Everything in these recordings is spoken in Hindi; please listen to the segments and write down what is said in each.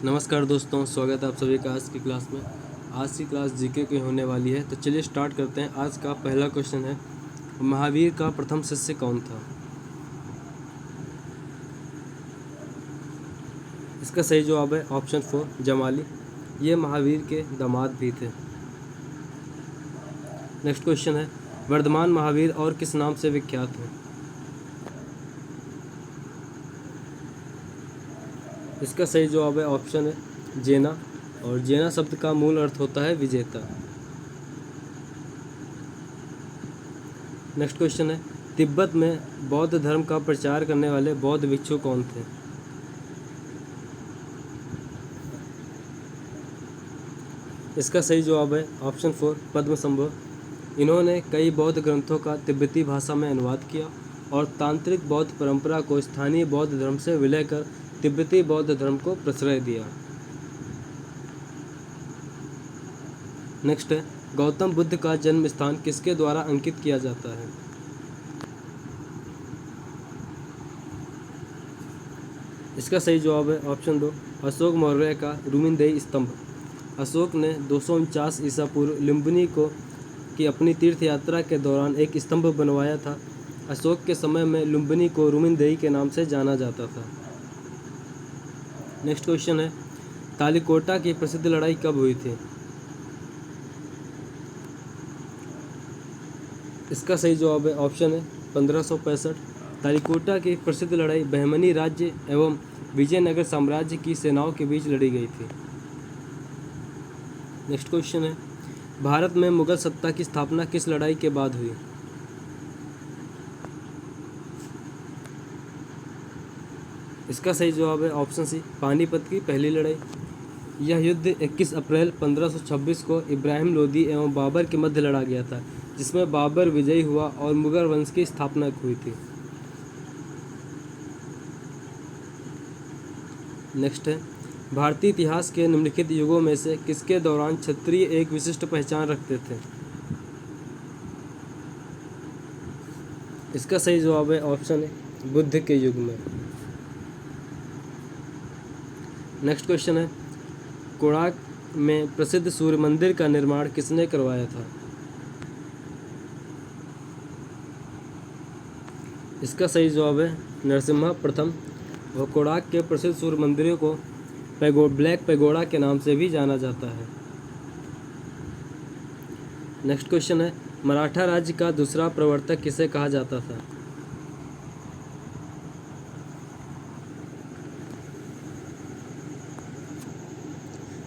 नमस्कार दोस्तों, स्वागत है आप सभी का आज की क्लास में। आज की क्लास जीके की होने वाली है, तो चलिए स्टार्ट करते हैं। आज का पहला क्वेश्चन है, महावीर का प्रथम शिष्य कौन था? इसका सही जवाब है ऑप्शन 4 जमाली। ये महावीर के दामाद भी थे। नेक्स्ट क्वेश्चन है, वर्धमान महावीर और किस नाम से विख्यात हैं? इसका सही जवाब है ऑप्शन है जेना, और जेना शब्द का मूल अर्थ होता है विजेता। नेक्स्ट क्वेश्चन है, तिब्बत में बौद्ध धर्म का प्रचार करने वाले बौद्ध भिक्षु कौन थे? इसका सही जवाब है ऑप्शन 4 पद्मसंभव। इन्होंने कई बौद्ध ग्रंथों का तिब्बती भाषा में अनुवाद किया और तांत्रिक बौद्ध परंपरा को स्थानीय बौद्ध धर्म से विलय कर तिब्बती बौद्ध धर्म को प्रश्रय दिया। नेक्स्ट है, गौतम बुद्ध का जन्म स्थान किसके द्वारा अंकित किया जाता है? इसका सही जवाब है ऑप्शन 2 अशोक मौर्य का रुमिनदेई स्तंभ। अशोक ने 249 ईसा पूर्व लुम्बिनी की अपनी तीर्थ यात्रा के दौरान एक स्तंभ बनवाया था। अशोक के समय में लुम्बिनी को रुमिनदेई के नाम से जाना जाता था। नेक्स्ट क्वेश्चन है, तालिकोटा की प्रसिद्ध लड़ाई कब हुई थी? इसका सही जवाब है ऑप्शन है 1565। तालिकोटा की प्रसिद्ध लड़ाई बहमनी राज्य एवं विजयनगर साम्राज्य की सेनाओं के बीच लड़ी गई थी। नेक्स्ट क्वेश्चन है, भारत में मुगल सत्ता की स्थापना किस लड़ाई के बाद हुई? इसका सही जवाब है ऑप्शन सी पानीपत की पहली लड़ाई। यह युद्ध 21 अप्रैल 1526 को इब्राहिम लोदी एवं बाबर के मध्य लड़ा गया था, जिसमें बाबर विजयी हुआ और मुगल वंश की स्थापना हुई थी। नेक्स्ट है, भारतीय इतिहास के निम्नलिखित युगों में से किसके दौरान क्षत्रिय एक विशिष्ट पहचान रखते थे? इसका सही जवाब है ऑप्शन है बुद्ध के युग में। नेक्स्ट क्वेश्चन है, कोणार्क में प्रसिद्ध सूर्य मंदिर का निर्माण किसने करवाया था? इसका सही जवाब है नरसिम्हा प्रथम। वह कोणार्क के प्रसिद्ध सूर्य मंदिरों को ब्लैक पैगोडा के नाम से भी जाना जाता है। नेक्स्ट क्वेश्चन है, मराठा राज्य का दूसरा प्रवर्तक किसे कहा जाता था?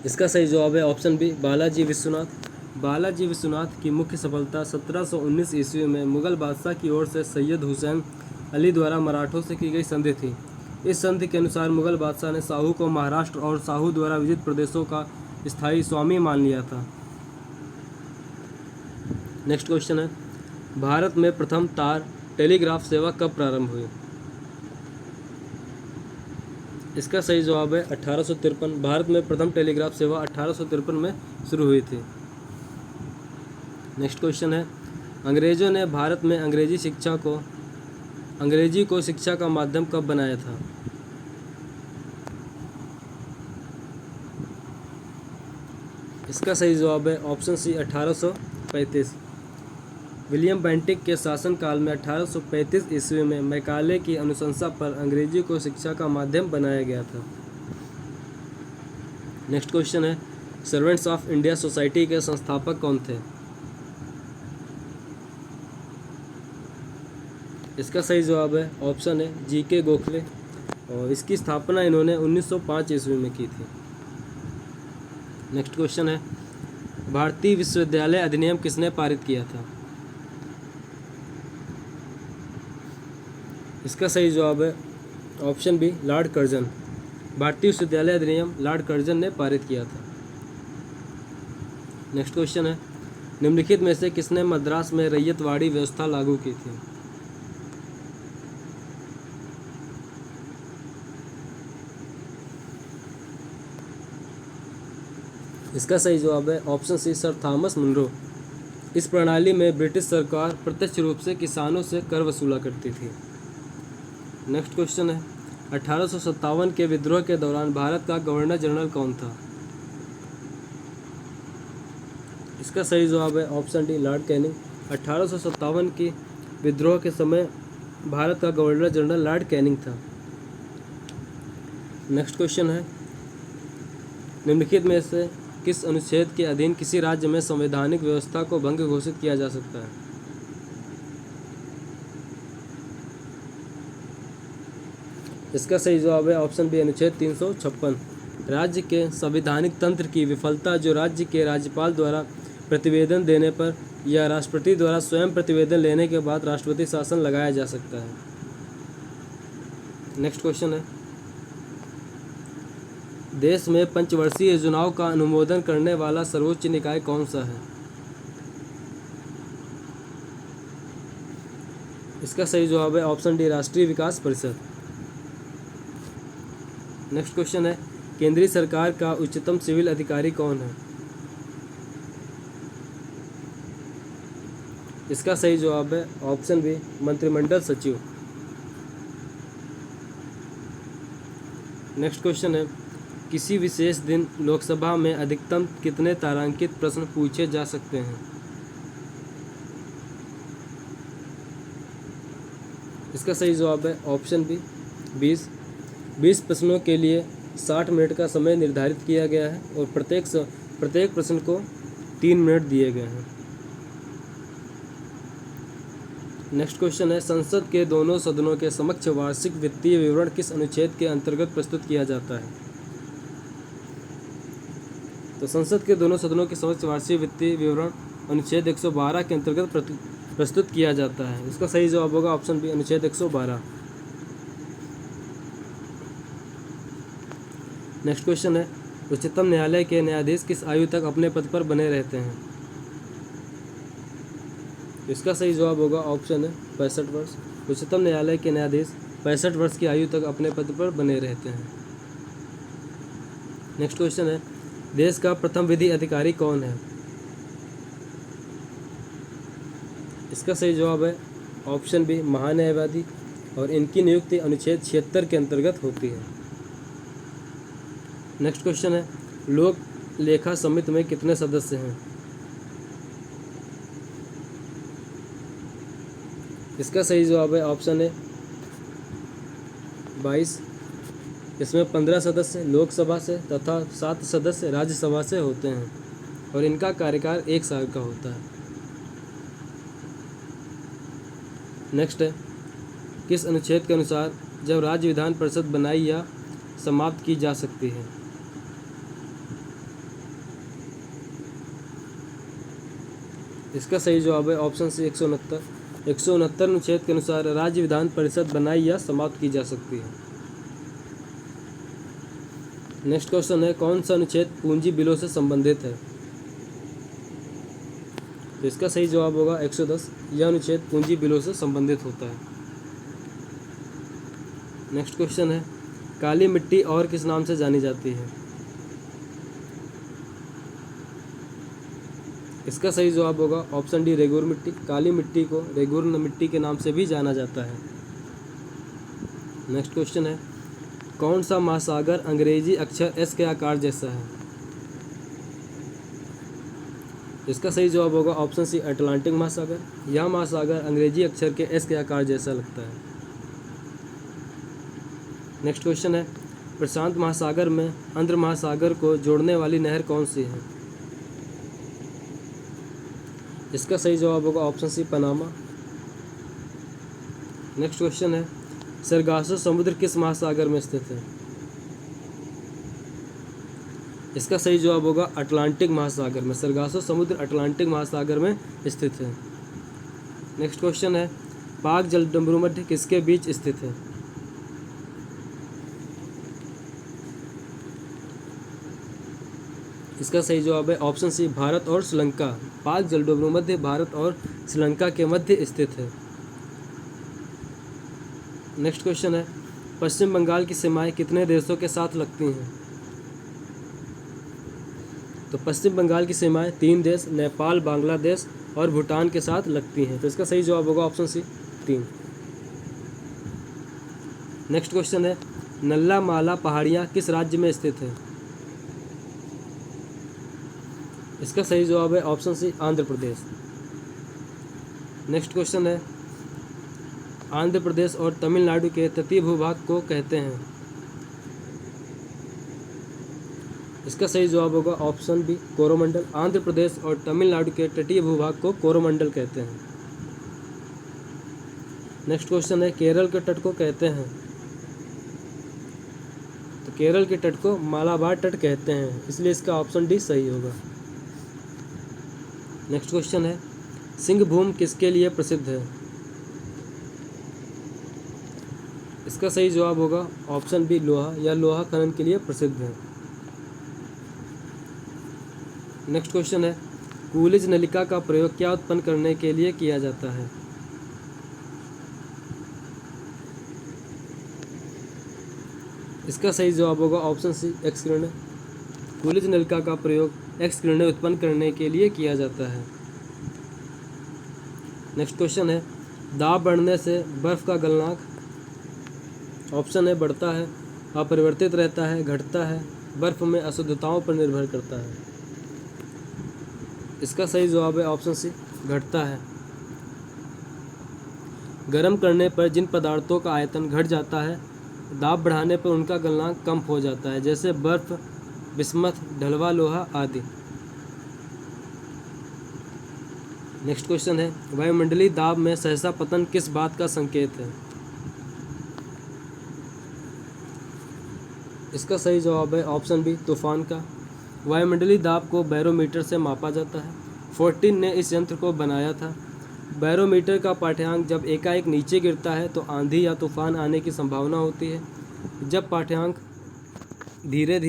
इसका सही जवाब है ऑप्शन बी बालाजी विश्वनाथ। बालाजी विश्वनाथ की मुख्य सफलता 1719 ईस्वी में मुगल बादशाह की ओर से सैयद हुसैन अली द्वारा मराठों से की गई संधि थी। इस संधि के अनुसार मुगल बादशाह ने साहू को महाराष्ट्र और साहू द्वारा विजित प्रदेशों का स्थायी स्वामी मान लिया था। नेक्स्ट क्वेश्चन है, भारत में प्रथम तार टेलीग्राफ सेवा कब प्रारंभ हुई? इसका सही जवाब है 1853। भारत में प्रथम टेलीग्राफ सेवा 1853 में शुरू हुई थी। नेक्स्ट क्वेश्चन है, अंग्रेजों ने भारत में अंग्रेजी को शिक्षा का माध्यम कब बनाया था? इसका सही जवाब है ऑप्शन सी 1835। विलियम बेंटिक के शासनकाल में 1835 ईस्वी में मैकाले की अनुशंसा पर अंग्रेजी को शिक्षा का माध्यम बनाया गया था। नेक्स्ट क्वेश्चन है, सर्वेंट्स ऑफ इंडिया सोसाइटी के संस्थापक कौन थे? इसका सही जवाब है ऑप्शन है जीके गोखले, और इसकी स्थापना इन्होंने 1905 ईस्वी में की थी। नेक्स्ट क्वेश्चन है, भारतीय विश्वविद्यालय अधिनियम किसने पारित किया था? इसका सही जवाब है ऑप्शन बी लॉर्ड कर्जन। भारतीय विश्वविद्यालय अधिनियम लॉर्ड कर्जन ने पारित किया था। नेक्स्ट क्वेश्चन है, निम्नलिखित में से किसने मद्रास में रैयतवाड़ी व्यवस्था लागू की थी? इसका सही जवाब है option C Sir Thomas Munro. इस प्रणाली में ब्रिटिश सरकार प्रत्यक्ष रूप से किसानों से कर वसूला करती थी। नेक्स्ट क्वेश्चन है, 1857 के विद्रोह के दौरान भारत का गवर्नर जनरल कौन था? इसका सही जवाब है ऑप्शन डी, लॉर्ड कैनिंग। 1857 की विद्रोह के समय भारत का गवर्नर जनरल लॉर्ड कैनिंग था। नेक्स्ट क्वेश्चन है, निम्नलिखित में से किस अनुच्छेद के अधीन किसी राज्य में संवैधानिक व्यवस्था को भंग घोषित किया जा सकता है? इसका सही जवाब है ऑप्शन बी, अनुच्छेद 356। राज्य के संवैधानिक तंत्र की विफलता जो राज्य के राज्यपाल द्वारा प्रतिवेदन देने पर या राष्ट्रपति द्वारा स्वयं प्रतिवेदन लेने के बाद राष्ट्रपति शासन लगाया जा सकता है। नेक्स्ट क्वेश्चन है, देश में पंचवर्षीय योजनाओं का अनुमोदन करने वाला सर्वोच्च निकाय कौन सा है? इसका सही जवाब है ऑप्शन डी, राष्ट्रीय विकास परिषद। नेक्स्ट क्वेश्चन है, केंद्रीय सरकार का उच्चतम सिविल अधिकारी कौन है? इसका सही जवाब है ऑप्शन बी, मंत्रिमंडल सचिव। नेक्स्ट क्वेश्चन है, किसी विशेष दिन लोकसभा में अधिकतम कितने तारांकित प्रश्न पूछे जा सकते हैं? इसका सही जवाब है ऑप्शन बी, 20। 20 प्रश्नों के लिए 60 मिनट का समय निर्धारित किया गया है और प्रत्येक प्रश्न को 3 मिनट दिए गए हैं। नेक्स्ट क्वेश्चन है, संसद के दोनों सदनों के समक्ष वार्षिक वित्तीय विवरण किस अनुच्छेद के अंतर्गत प्रस्तुत किया जाता है? तो संसद के दोनों सदनों के समक्ष वार्षिक वित्तीय विवरण अनुच्छेद 112 के अंतर्गत प्रस्तुत किया जाता है। इसका सही जवाब होगा ऑप्शन बी, अनुच्छेद 112। नेक्स्ट क्वेश्चन है, उच्चतम न्यायालय के न्यायाधीश किस आयु तक अपने पद पर बने रहते हैं? इसका सही जवाब होगा ऑप्शन है 65 वर्ष। उच्चतम न्यायालय के न्यायाधीश 65 वर्ष की आयु तक अपने पद पर बने रहते हैं। नेक्स्ट क्वेश्चन है, देश का प्रथम विधि अधिकारी कौन है? इसका सही जवाब है ऑप्शन बी, महान्यायवादी, और इनकी नियुक्ति अनुच्छेद 76 के अंतर्गत होती है। नेक्स्ट क्वेश्चन है, लोक लेखा समिति में कितने सदस्य हैं? इसका सही जवाब है ऑप्शन ए, 22। इसमें 15 सदस्य लोकसभा से तथा 7 सदस्य राज्यसभा से होते हैं और इनका कार्यकाल 1 साल का होता है। नेक्स्ट है, किस अनुच्छेद के अनुसार जब राज्य विधान परिषद बनाई या समाप्त की जा सकती है? इसका सही जवाब है ऑप्शन सी, 169। 169 अनुच्छेद के अनुसार राज्य विधान परिषद बनाई या समाप्त की जा सकती है। नेक्स्ट क्वेश्चन है, कौन सा अनुच्छेद पूंजी बिलों से संबंधित है? तो इसका सही जवाब होगा 110। यह अनुच्छेद पूंजी बिलों से संबंधित होता है। नेक्स्ट क्वेश्चन है, काली मिट्टी और किस नाम से जानी जाती है? इसका सही जवाब होगा ऑप्शन डी, रेगुर मिट्टी। काली मिट्टी को रेगुर मिट्टी के नाम से भी जाना जाता है। नेक्स्ट क्वेश्चन है, कौन सा महासागर अंग्रेजी अक्षर एस के आकार जैसा है? इसका सही जवाब होगा ऑप्शन सी, अटलांटिक महासागर। यह महासागर अंग्रेजी अक्षर के एस के आकार जैसा लगता है। नेक्स्ट क्वेश्चन है, प्रशांत महासागर में आंध्र महासागर को जोड़ने वाली नहर कौन सी है? इसका सही जवाब होगा option C, Panama. Next question है, सरगासो समुद्र किस महासागर में स्थित है? इसका सही जवाब होगा अटलांटिक महासागर में। सरगासो समुद्र अटलांटिक महासागर में स्थित है। नेक्स्ट क्वेश्चन है, पाक जलसंधि किसके बीच स्थित है? इसका सही जवाब है ऑप्शन सी, भारत और श्रीलंका। पाक जलसंधि भारत और श्रीलंका के मध्य स्थित है। नेक्स्ट क्वेश्चन है, पश्चिम बंगाल की सीमाएं कितने देशों के साथ लगती हैं? तो पश्चिम बंगाल की सीमाएं 3 देश नेपाल, बांग्लादेश और भूटान के साथ लगती हैं। तो इसका सही जवाब होगा ऑप्शन सी, 3। नेक्स्ट क्वेश्चन है नल्ला माला पहाड़ियाँ किस राज्य में स्थित है? इसका सही जवाब है ऑप्शन सी आंध्र प्रदेश। नेक्स्ट क्वेश्चन है आंध्र प्रदेश और तमिलनाडु के तटीय भूभाग को कहते हैं? इसका सही जवाब होगा ऑप्शन बी कोरोमंडल। आंध्र प्रदेश और तमिलनाडु के तटीय भूभाग को कोरोमंडल कहते हैं। नेक्स्ट क्वेश्चन है केरल के तट को कहते हैं? तो केरल के तट को मालाबार तट कहते हैं, इसलिए इसका ऑप्शन डी सही होगा। नेक्स्ट क्वेश्चन है सिंहभूम किसके लिए प्रसिद्ध है? इसका सही जवाब होगा ऑप्शन बी लोहा या लोहा खनन के लिए प्रसिद्ध है। नेक्स्ट क्वेश्चन है कूलिज नलिका का प्रयोग क्या उत्पन्न करने के लिए किया जाता है? इसका सही जवाब होगा ऑप्शन सी एक्स किरणें। कूलिज नलिका का प्रयोग एक्स किरणें उत्पन्न करने के लिए किया जाता है। नेक्स्ट क्वेश्चन है दाब बढ़ने से बर्फ का गलनांक ऑप्शन है बढ़ता है, अपरिवर्तित रहता है, घटता है, बर्फ में अशुद्धताओं पर निर्भर करता है। इसका सही जवाब है ऑप्शन सी घटता है। गर्म करने पर जिन पदार्थों का आयतन घट जाता है दाब बढ़ाने पर उनका गलनांक कम हो जाता है, जैसे बर्फ, बिस्मथ, ढलवा लोहा आदि। नेक्स्ट क्वेश्चन है वायुमंडलीय दाब में सहसा पतन किस बात का संकेत है? इसका सही जवाब है ऑप्शन बी तूफान का। वायुमंडलीय दाब को बैरोमीटर से मापा जाता है। फोर्टीन ने इस यंत्र को बनाया था। बैरोमीटर का पाठ्यांक जब एकाएक नीचे गिरता है तो आंधी या तूफान आने की संभावना होती है। जब पाठ्यांक धीरे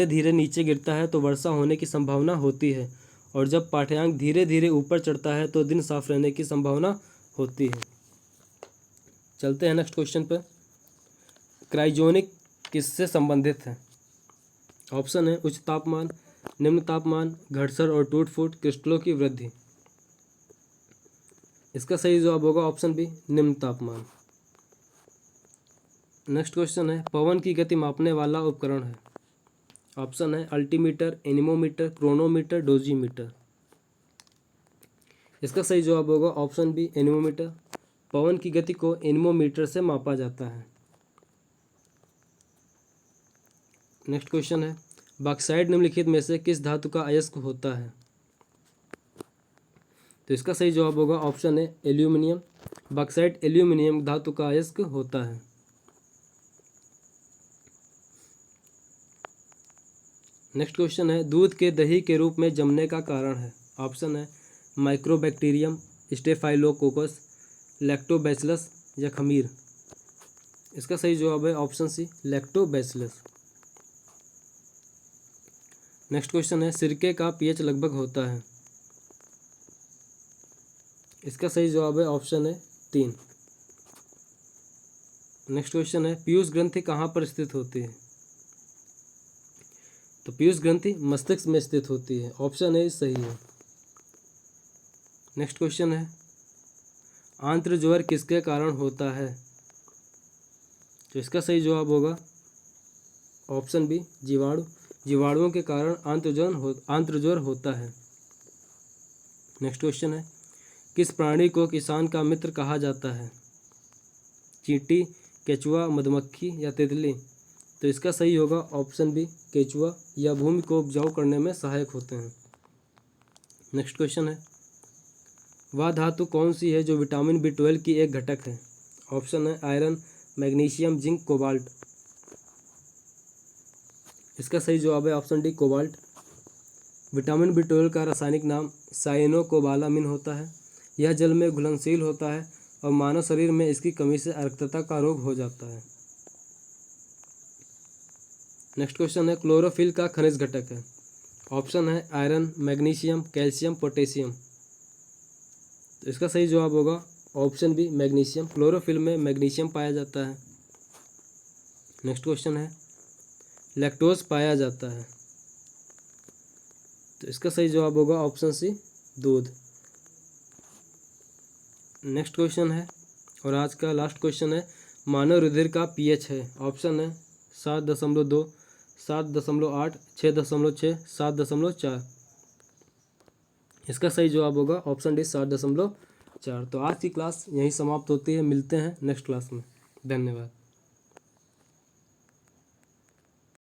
धीरे नीचे गिरता है तो वर्षा होने की संभावना होती है, और जब पाठ्यांक धीरे धीरे ऊपर चढ़ता है तो दिन साफ रहने की संभावना होती है। चलते हैं नेक्स्ट क्वेश्चन पर। क्रायोजेनिक किससे संबंधित है? ऑप्शन है उच्च तापमान, निम्न तापमान, घर्षण और टूट फूट, क्रिस्टलों की वृद्धि। इसका सही जवाब होगा ऑप्शन बी निम्न तापमान। नेक्स्ट क्वेश्चन है पवन की गति मापने वाला उपकरण है? ऑप्शन है अल्टीमीटर, एनीमोमीटर, क्रोनोमीटर, डोजीमीटर। इसका सही जवाब होगा ऑप्शन बी एनीमोमीटर। पवन की गति को एनीमोमीटर से मापा जाता है। नेक्स्ट क्वेश्चन है बॉक्साइट निम्नलिखित में से किस धातु का अयस्क होता है? तो इसका सही जवाब होगा ऑप्शन है एल्यूमिनियम। बॉक्साइट एल्यूमिनियम धातु का अयस्क होता है। नेक्स्ट क्वेश्चन है दूध के दही के रूप में जमने का कारण है? ऑप्शन है माइक्रोबैक्टीरियम, स्टेफाइलोकोकस, लैक्टोबैसिलस या खमीर। इसका सही जवाब है option C lactobacillus. Next question है सिरके का पीएच लगभग होता है? इसका सही जवाब है ऑप्शन है 3। नेक्स्ट क्वेश्चन है पीयूष ग्रंथि कहाँ पर स्थित होती है? तो पीयूष ग्रंथि मस्तिष्क में स्थित होती है। ऑप्शन ए सही है। नेक्स्ट क्वेश्चन है आंत्रज्वर किसके कारण होता है? तो इसका सही जवाब होगा ऑप्शन बी जीवाणु। जीवाणुओं के कारण आंत्रज्वर होता है। नेक्स्ट क्वेश्चन है किस प्राणी को किसान का मित्र कहा जाता है? चींटी, केचुआ, मधुमक्खी या तितली। तो इसका सही होगा ऑप्शन बी केचुआ, या भूमि को उपजाऊ करने में सहायक होते हैं। नेक्स्ट क्वेश्चन है वह धातु कौन सी है जो विटामिन B12 की एक घटक है? ऑप्शन है आयरन, मैग्नीशियम, जिंक, कोबाल्ट। इसका सही जवाब है option D cobalt. Vitamin B12 का रासायनिक नाम साइनोकोबालामिन होता है। यह जल में घुलनशील होता है और मानव शरीर में इसकी कमी से अर्कता का रोग हो जाता है। नेक्स्ट क्वेश्चन है क्लोरोफिल का खनिज घटक है? ऑप्शन है आयरन, मैग्नीशियम, कैल्शियम, पोटेशियम। तो इसका सही जवाब होगा ऑप्शन बी मैग्नीशियम। क्लोरोफिल में मैग्नीशियम पाया जाता है। नेक्स्ट क्वेश्चन है लैक्टोज पाया जाता है? तो इसका सही जवाब होगा ऑप्शन सी दूध। नेक्स्ट क्वेश्चन है और आज का लास्ट क्वेश्चन है, मानव रुधिर का पीएच है। ऑप्शन है 7.2, 7.8, 6.6, 7.4। इसका सही जवाब होगा ऑप्शन डी 7.4। तो आज की क्लास यहीं समाप्त होती है। मिलते हैं नेक्स्ट क्लास में। धन्यवाद।